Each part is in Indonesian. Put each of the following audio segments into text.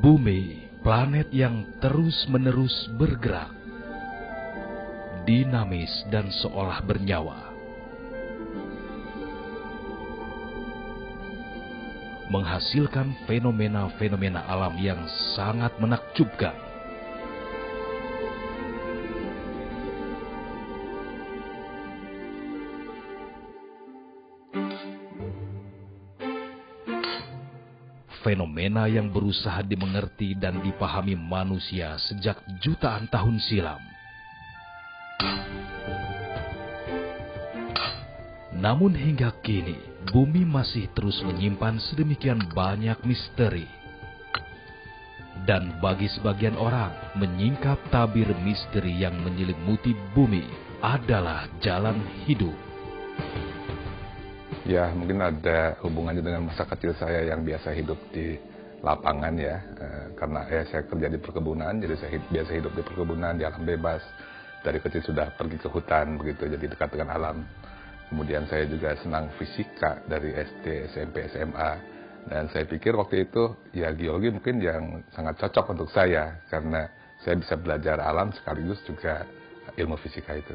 Bumi, planet yang terus-menerus bergerak, dinamis dan seolah bernyawa. Menghasilkan fenomena-fenomena alam yang sangat menakjubkan. Fenomena yang berusaha dimengerti dan dipahami manusia sejak jutaan tahun silam. Namun hingga kini, bumi masih terus menyimpan sedemikian banyak misteri. Dan bagi sebagian orang, menyingkap tabir misteri yang menyelimuti bumi adalah jalan hidup. Ya, mungkin ada hubungannya dengan masa kecil saya yang biasa hidup di lapangan ya. Karena saya kerja di perkebunan, jadi saya biasa hidup di perkebunan, di alam bebas. Dari kecil sudah pergi ke hutan, begitu, jadi dekat dengan alam. Kemudian saya juga senang fisika dari SD, SMP, SMA. Dan saya pikir waktu itu ya geologi mungkin yang sangat cocok untuk saya. Karena saya bisa belajar alam sekaligus juga ilmu fisika itu.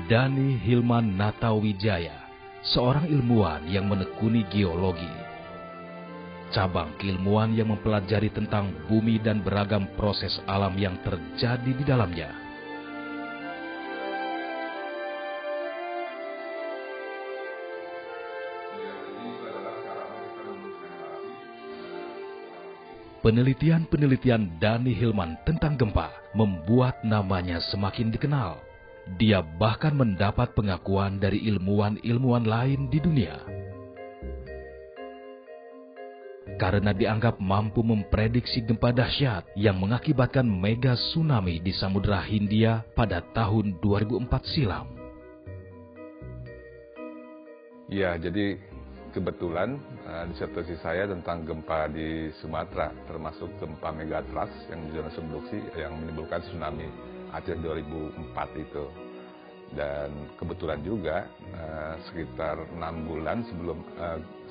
Dani Hilman Natawijaya, seorang ilmuwan yang menekuni geologi. Cabang keilmuan yang mempelajari tentang bumi dan beragam proses alam yang terjadi di dalamnya. Penelitian-penelitian Dani Hilman tentang gempa membuat namanya semakin dikenal. Dia bahkan mendapat pengakuan dari ilmuwan-ilmuwan lain di dunia. Karena dianggap mampu memprediksi gempa dahsyat yang mengakibatkan mega tsunami di Samudra Hindia pada tahun 2004 silam. Ya, jadi kebetulan disertasi saya tentang gempa di Sumatera, termasuk gempa megatrust yang di zona subduksi yang menimbulkan tsunami Aceh 2004 itu. Dan kebetulan juga sekitar 6 bulan sebelum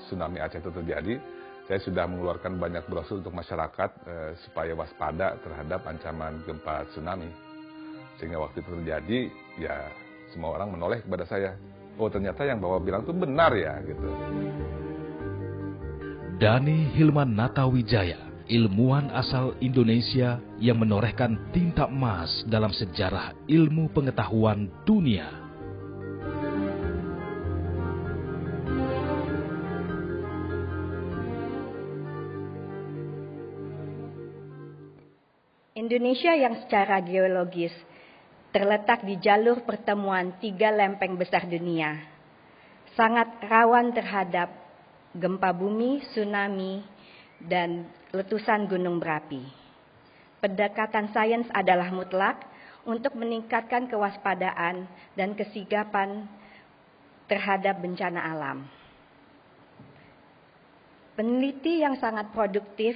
tsunami Aceh itu terjadi, saya sudah mengeluarkan banyak brosur untuk masyarakat supaya waspada terhadap ancaman gempa tsunami. Sehingga waktu itu terjadi, ya semua orang menoleh kepada saya. Oh, ternyata yang Bapak bilang itu benar ya, gitu. Dani Hilman Natawijaya, ilmuwan asal Indonesia yang menorehkan tinta emas dalam sejarah ilmu pengetahuan dunia. Indonesia yang secara geologis terletak di jalur pertemuan 3 lempeng besar dunia, sangat rawan terhadap gempa bumi, tsunami, dan letusan gunung berapi. Pendekatan sains adalah mutlak untuk meningkatkan kewaspadaan dan kesigapan terhadap bencana alam. Peneliti yang sangat produktif,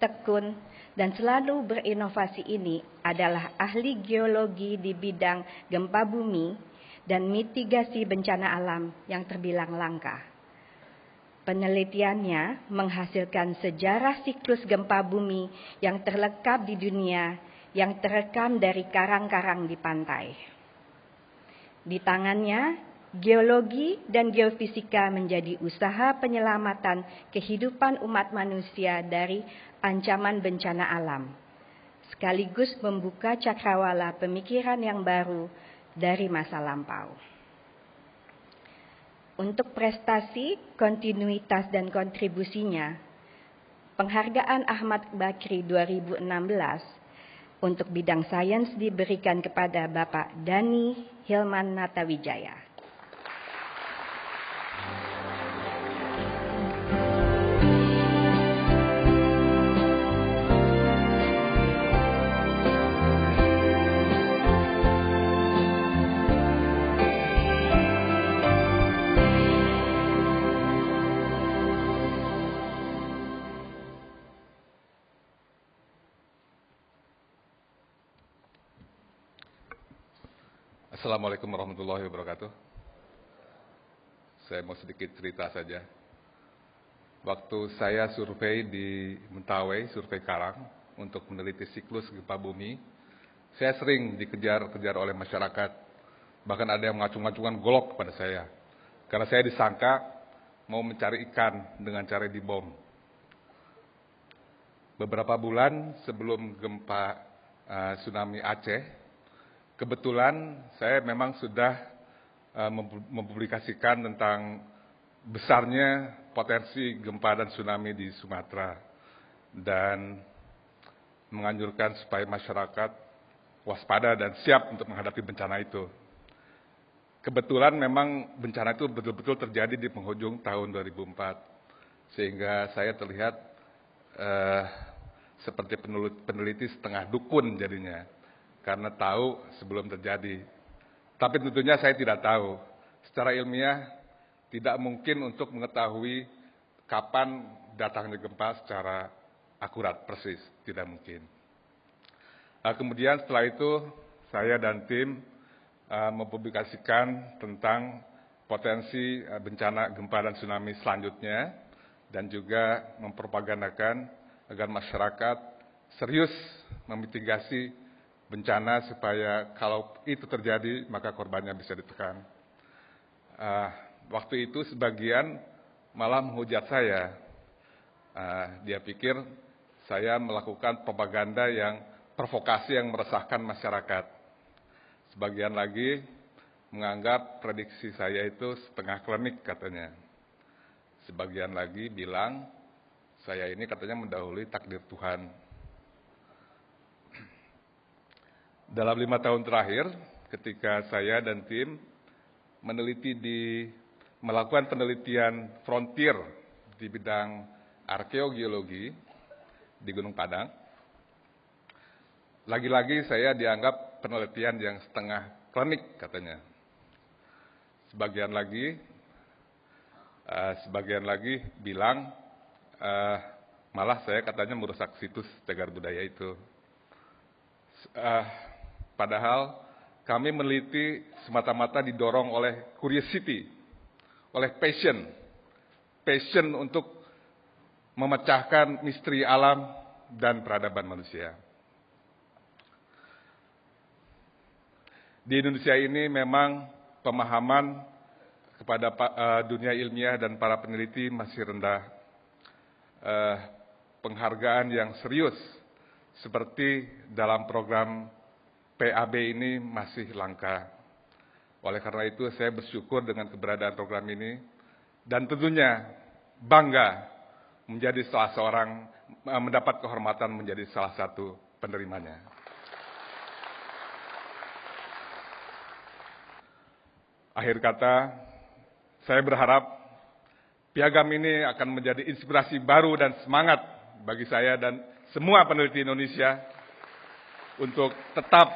tekun, dan selalu berinovasi ini adalah ahli geologi di bidang gempa bumi dan mitigasi bencana alam yang terbilang langka. Penelitiannya menghasilkan sejarah siklus gempa bumi yang terlengkap di dunia yang terekam dari karang-karang di pantai. Di tangannya, geologi dan geofisika menjadi usaha penyelamatan kehidupan umat manusia dari ancaman bencana alam, sekaligus membuka cakrawala pemikiran yang baru dari masa lampau. Untuk prestasi, kontinuitas, dan kontribusinya, penghargaan Ahmad Bakri 2016 untuk bidang sains diberikan kepada Bapak Dani Hilman Natawijaya. Assalamualaikum warahmatullahi wabarakatuh. Saya mau sedikit cerita saja. waktu saya survei di Mentawai, survei Karang, untuk meneliti siklus gempa bumi, saya sering dikejar-kejar oleh masyarakat. Bahkan ada yang mengacung-acungkan golok kepada saya. Karena saya disangka mau mencari ikan dengan cara dibom. Beberapa bulan sebelum gempa tsunami Aceh, kebetulan saya memang sudah mempublikasikan tentang besarnya potensi gempa dan tsunami di Sumatera dan menganjurkan supaya masyarakat waspada dan siap untuk menghadapi bencana itu. Kebetulan memang bencana itu betul-betul terjadi di penghujung tahun 2004, sehingga saya terlihat seperti peneliti setengah dukun jadinya, karena tahu sebelum terjadi. Tapi tentunya saya tidak tahu. Secara ilmiah tidak mungkin untuk mengetahui kapan datangnya gempa secara akurat, persis, tidak mungkin. Kemudian setelah itu saya dan tim mempublikasikan tentang potensi bencana gempa dan tsunami selanjutnya dan juga mempropagandakan agar masyarakat serius memitigasi bencana supaya kalau itu terjadi maka korbannya bisa ditekan. Waktu itu sebagian malah menghujat saya. Dia pikir saya melakukan propaganda yang provokasi yang meresahkan masyarakat. Sebagian lagi menganggap prediksi saya itu setengah klinik katanya. Sebagian lagi bilang saya ini katanya mendahului takdir Tuhan. Dalam 5 tahun terakhir, ketika saya dan tim melakukan penelitian frontier di bidang arkeogeologi di Gunung Padang, lagi-lagi saya dianggap penelitian yang setengah klinik katanya. Sebagian lagi bilang malah saya katanya merusak situs cagar budaya itu. Padahal kami meneliti semata-mata didorong oleh curiosity, oleh passion untuk memecahkan misteri alam dan peradaban manusia. Di Indonesia ini memang pemahaman kepada dunia ilmiah dan para peneliti masih rendah. Penghargaan yang serius seperti dalam program PAB ini masih langka. Oleh karena itu saya bersyukur dengan keberadaan program ini dan tentunya bangga menjadi mendapat kehormatan menjadi salah satu penerimanya. Akhir kata, saya berharap piagam ini akan menjadi inspirasi baru dan semangat bagi saya dan semua peneliti Indonesia untuk tetap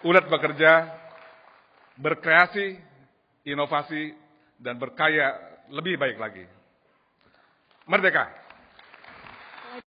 ulet bekerja, berkreasi, inovasi, dan berkarya lebih baik lagi. Merdeka!